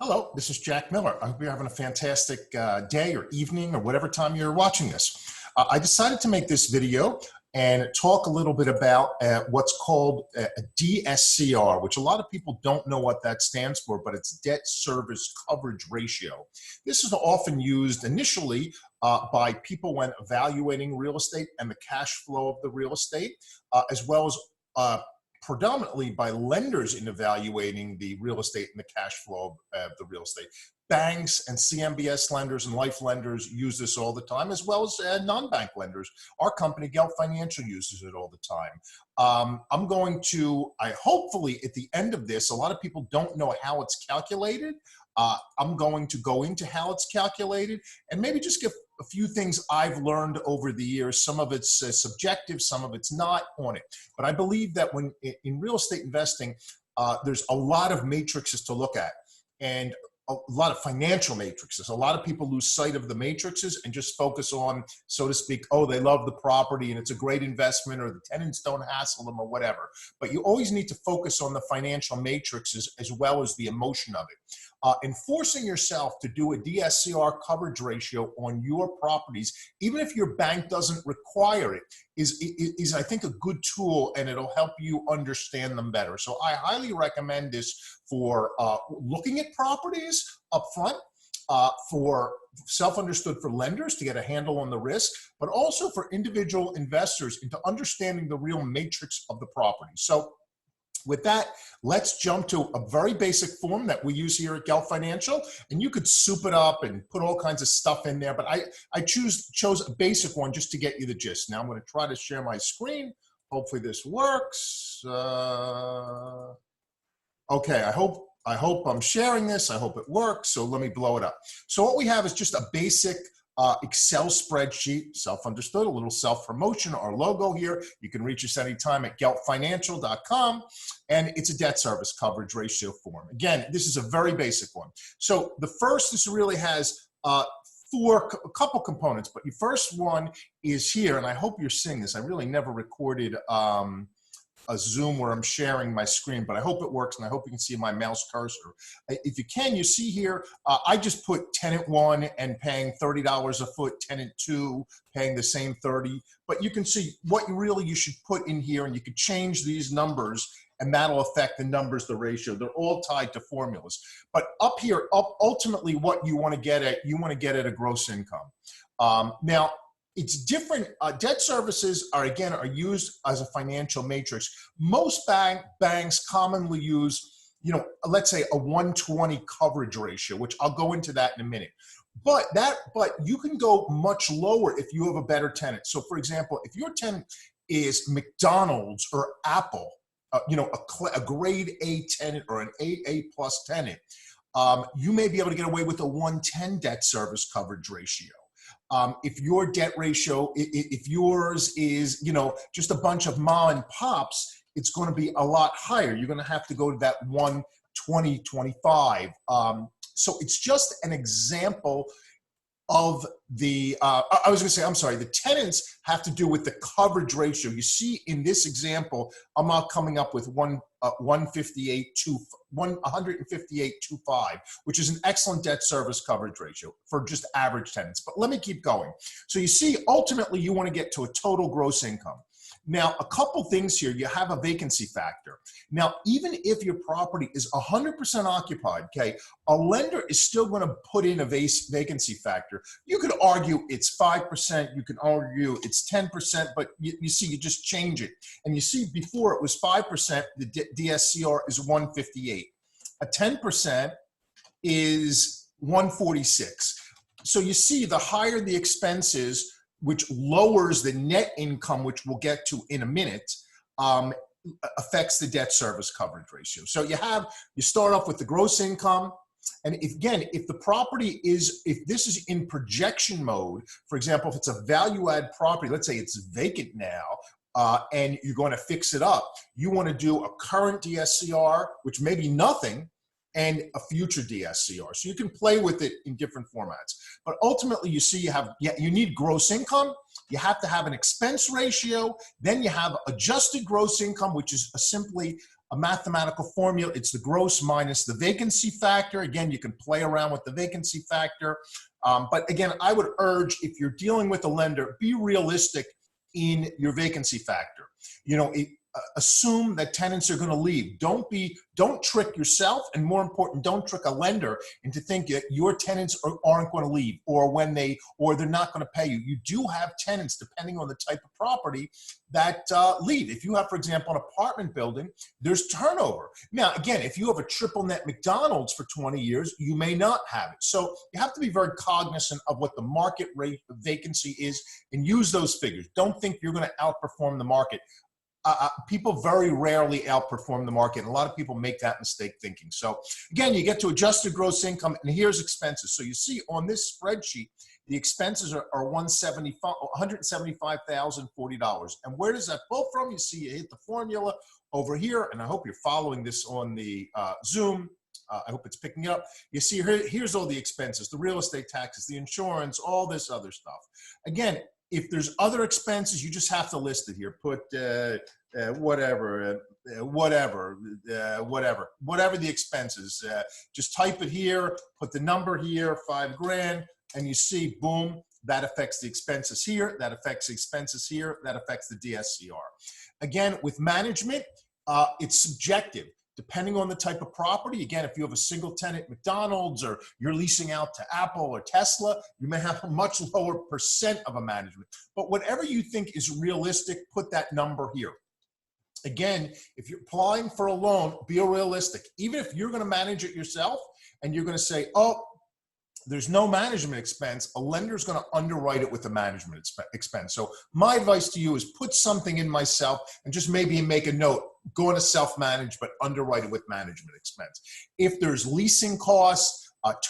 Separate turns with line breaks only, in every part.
Hello, this is Jack Miller. I hope you're having a fantastic day or evening or whatever time you're watching this. I decided to make this video and talk a little bit about what's called a DSCR, which a lot of people don't know what that stands for, but it's debt service coverage ratio. This is often used initially by people when evaluating real estate and the cash flow of the real estate, as well as predominantly by lenders in evaluating the real estate and the cash flow of the real estate. Banks and CMBS lenders and life lenders use this all the time, as well as non-bank lenders. Our company, Gelt Financial, uses it all the time. I'm going to, hopefully at the end of this, a lot of people don't know how it's calculated. I'm going to go into how it's calculated and maybe just give a few things I've learned over the years. Some of it's subjective, some of it's not on it. But I believe that when in real estate investing, there's a lot of matrices to look at and a lot of financial matrices. A lot of people lose sight of the matrices and just focus on, so to speak, oh, they love the property and it's a great investment, or the tenants don't hassle them, or whatever. But you always need to focus on the financial matrices as well as the emotion of it. Enforcing yourself to do a DSCR coverage ratio on your properties, even if your bank doesn't require it, is I think a good tool, and it'll help you understand them better. So I highly recommend this for looking at properties up front, for self-understood for lenders to get a handle on the risk, but also for individual investors into understanding the real matrix of the property. So with that, let's jump to a very basic form that we use here at Gelt Financial, and you could soup it up and put all kinds of stuff in there, but I chose a basic one just to get you the gist. Now I'm going to try to share my screen. Hopefully this works. Okay, I hope I'm sharing this. I hope it works. So let me blow it up. So what we have is just a basic Excel spreadsheet, self-understood, a little self-promotion, our logo here. You can reach us anytime at geltfinancial.com, and it's a debt service coverage ratio form. Again, this is a very basic one. So the first, this really has a couple components, but the first one is here, and I hope you're seeing this. I really never recorded a Zoom where I'm sharing my screen, but I hope it works, and I hope you can see my mouse cursor. If you can, you see here, I just put tenant 1 and paying $30 a foot, tenant 2 paying the same 30, but you can see what you should put in here, and you could change these numbers, and that'll affect the numbers, the ratio. They're all tied to formulas. But up here, ultimately what you want to get at a gross income. Now, it's different. Debt services are used as a financial matrix. Most banks commonly use, let's say a 120 coverage ratio, which I'll go into that in a minute. But you can go much lower if you have a better tenant. So for example, if your tenant is McDonald's or Apple, a grade A tenant or an AA plus tenant, you may be able to get away with a 110 debt service coverage ratio. If your debt ratio, if yours is, just a bunch of mom and pops, it's going to be a lot higher. You're going to have to go to that 120, 25. So it's just an example of the, the tenants have to do with the coverage ratio. You see in this example, I'm not coming up with 158.25, which is an excellent debt service coverage ratio for just average tenants. But let me keep going. So you see, ultimately, you want to get to a total gross income. Now, a couple things here. You have a vacancy factor. Now, even if your property is 100% occupied, okay, a lender is still going to put in a vacancy factor. You could argue it's 5%, you can argue it's 10%, but you see, you just change it. And you see, before it was 5%, the DSCR is 158. A 10% is 146. So you see, the higher the expenses, which lowers the net income, which we'll get to in a minute, affects the debt service coverage ratio. So you start off with the gross income. And if the property if this is in projection mode, for example, if it's a value add property, let's say it's vacant now, and you're going to fix it up, you want to do a current DSCR, which may be nothing, and a future DSCR. So you can play with it in different formats. But ultimately, you see you need gross income, you have to have an expense ratio, then you have adjusted gross income, which is simply a mathematical formula. It's the gross minus the vacancy factor. Again, you can play around with the vacancy factor. But again, I would urge, if you're dealing with a lender, be realistic in your vacancy factor. You know, assume that tenants are going to leave. Don't trick yourself, and more important, don't trick a lender into thinking that your tenants aren't going to leave, or they're not going to pay you. You do have tenants, depending on the type of property, that leave. If you have, for example, an apartment building, there's turnover. Now, again, if you have a triple net McDonald's for 20 years, you may not have it. So you have to be very cognizant of what the market rate of vacancy is and use those figures. Don't think you're going to outperform the market. People very rarely outperform the market, and a lot of people make that mistake thinking. So again, you get to adjusted gross income, and here's expenses. So you see on this spreadsheet, the expenses are $175,040. And where does that pull from? You see, you hit the formula over here, and I hope you're following this on the Zoom. I hope it's picking up. You see, here's all the expenses, the real estate taxes, the insurance, all this other stuff. Again, if there's other expenses, you just have to list it here. Put whatever the expenses. Just type it here, put the number here, $5,000, and you see, boom, that affects the expenses here, that affects the expenses here, that affects the DSCR. Again, with management, it's subjective. Depending on the type of property, again, if you have a single tenant McDonald's or you're leasing out to Apple or Tesla, you may have a much lower percent of a management. But whatever you think is realistic, put that number here. Again, if you're applying for a loan, be realistic. Even if you're going to manage it yourself and you're going to say, oh, there's no management expense, a lender's going to underwrite it with a management expense. So my advice to you is put something in myself and just maybe make a note, go into self-manage, but underwrite it with management expense. If there's leasing costs,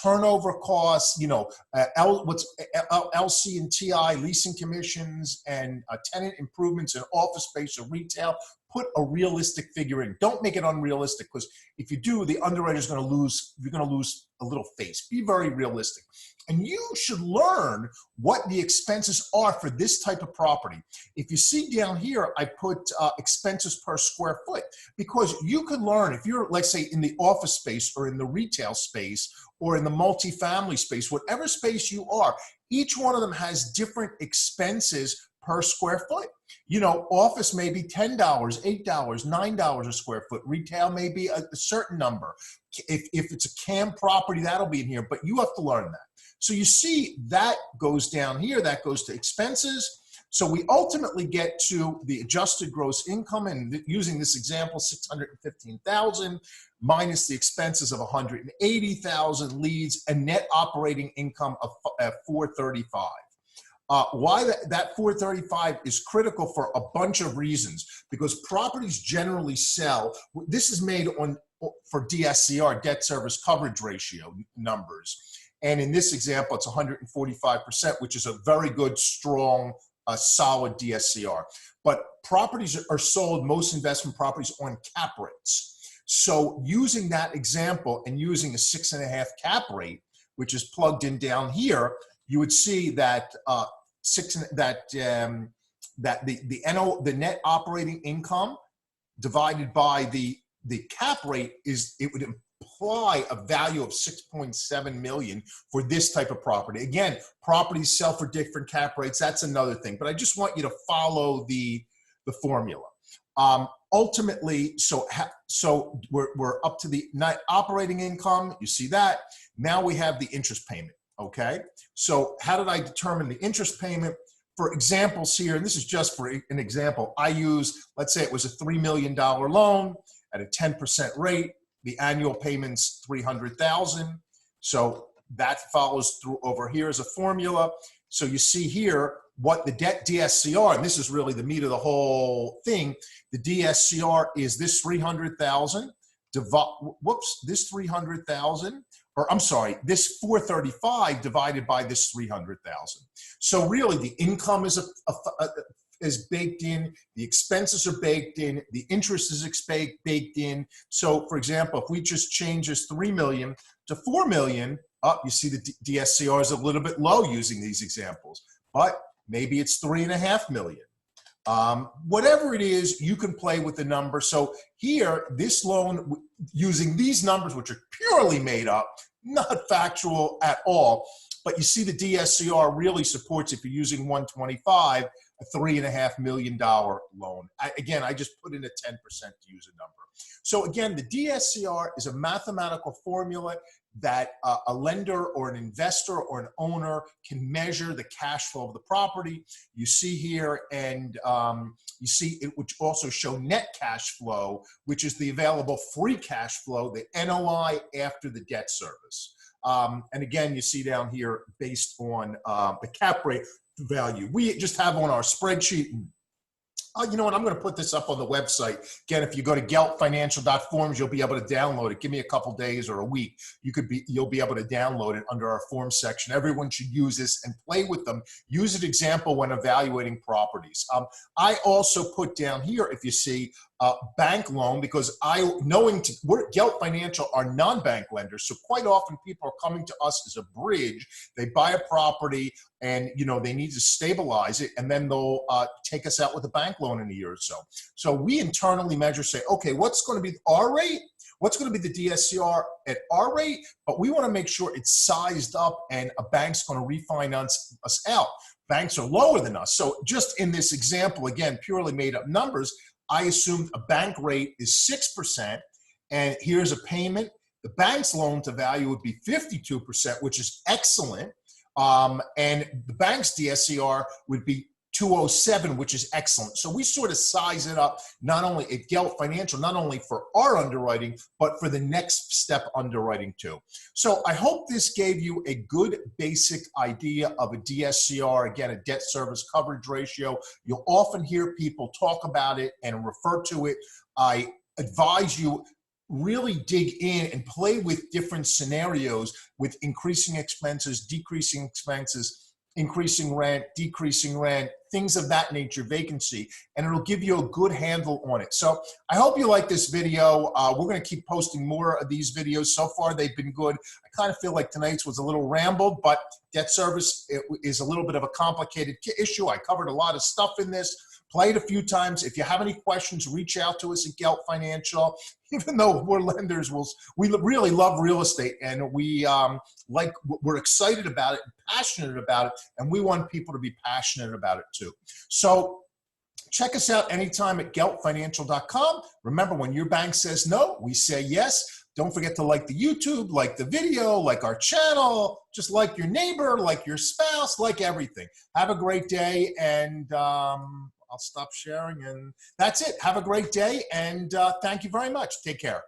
turnover costs, you know, LC and TI, leasing commissions, and tenant improvements in office space or retail, put a realistic figure in. Don't make it unrealistic, because if you do, the underwriter's going to lose, you're going to lose a little face. Be very realistic. And you should learn what the expenses are for this type of property. If you see down here, I put expenses per square foot, because you could learn if you're, let's say, in the office space or in the retail space or in the multifamily space, whatever space you are, each one of them has different expenses per square foot. You know, office may be $10, $8, $9 a square foot. Retail may be a certain number. If it's a CAM property, that'll be in here, but you have to learn that. So you see that goes down here, that goes to expenses. So we ultimately get to the adjusted gross income, and using this example, $615,000 minus the expenses of $180,000 leads a net operating income of $435,000. Why that 435 is critical for a bunch of reasons, because properties generally sell. This is made for DSCR, debt service coverage ratio numbers. And in this example, it's 145%, which is a very good, strong, solid DSCR. But properties are sold, most investment properties, on cap rates. So using that example and using a 6.5 cap rate, which is plugged in down here, you would see that the net operating income divided by the cap rate it would imply a value of $6.7 million for this type of property. Again, properties sell for different cap rates. That's another thing. But I just want you to follow the formula. Ultimately, so we're up to the net operating income. You see that. Now we have the interest payment. Okay, so how did I determine the interest payment? For examples here, and this is just for an example, I use, let's say it was a $3 million loan at a 10% rate. The annual payment's $300,000. So that follows through over here as a formula. So you see here what the debt DSCR, and this is really the meat of the whole thing. The DSCR is this $300,000. This $300,000. Or I'm sorry, this 435 divided by this 300,000. So really the income is baked in, the expenses are baked in, the interest is baked in. So for example, if we just change this 3 million to 4 million, you see the DSCR is a little bit low using these examples, but maybe it's 3.5 million. Whatever it is, you can play with the number. So here, this loan, using these numbers, which are purely made up, not factual at all, but you see the DSCR really supports, if you're using 125, a $3.5 million loan. Again, I just put in a 10% to use a number. So again, the DSCR is a mathematical formula that a lender or an investor or an owner can measure the cash flow of the property. You see here, and you see it, which also show net cash flow, which is the available free cash flow, the NOI after the debt service. And again, you see down here based on the cap rate value. We just have on our spreadsheet. You know what, I'm going to put this up on the website. Again, if you go to geltfinancial.forms, you'll be able to download it. Give me a couple days or a week. You'll be able to download it under our forms section. Everyone should use this and play with them. Use an example when evaluating properties. I also put down here, if you see, bank loan, because Gelt Financial are non-bank lenders, so quite often people are coming to us as a bridge. They buy a property and they need to stabilize it, and then they'll take us out with a bank loan in a year or so. So we internally measure, say, okay, what's going to be our rate? What's going to be the DSCR at our rate? But we want to make sure it's sized up and a bank's going to refinance us out. Banks are lower than us. So just in this example, again, purely made up numbers, I assumed a bank rate is 6%, and here's a payment. The bank's loan to value would be 52%, which is excellent. And the bank's DSCR would be 207, which is excellent. So we sort of size it up, not only at Gelt Financial, not only for our underwriting, but for the next step underwriting too. So I hope this gave you a good basic idea of a DSCR, again, a debt service coverage ratio. You'll often hear people talk about it and refer to it. I advise you really dig in and play with different scenarios with increasing expenses, decreasing expenses, increasing rent, decreasing rent, things of that nature, vacancy, and it'll give you a good handle on it. So I hope you like this video. We're going to keep posting more of these videos. So far, they've been good. I kind of feel like tonight's was a little rambled, but debt service is a little bit of a complicated issue. I covered a lot of stuff in this. Play it a few times. If you have any questions, reach out to us at Gelt Financial. Even though we're lenders, we really love real estate, and we're excited about it, passionate about it, and we want people to be passionate about it too. So check us out anytime at geltfinancial.com. Remember, when your bank says no, we say yes. Don't forget to like the YouTube, like the video, like our channel, just like your neighbor, like your spouse, like everything. Have a great day, and I'll stop sharing, and that's it. Have a great day, and thank you very much. Take care.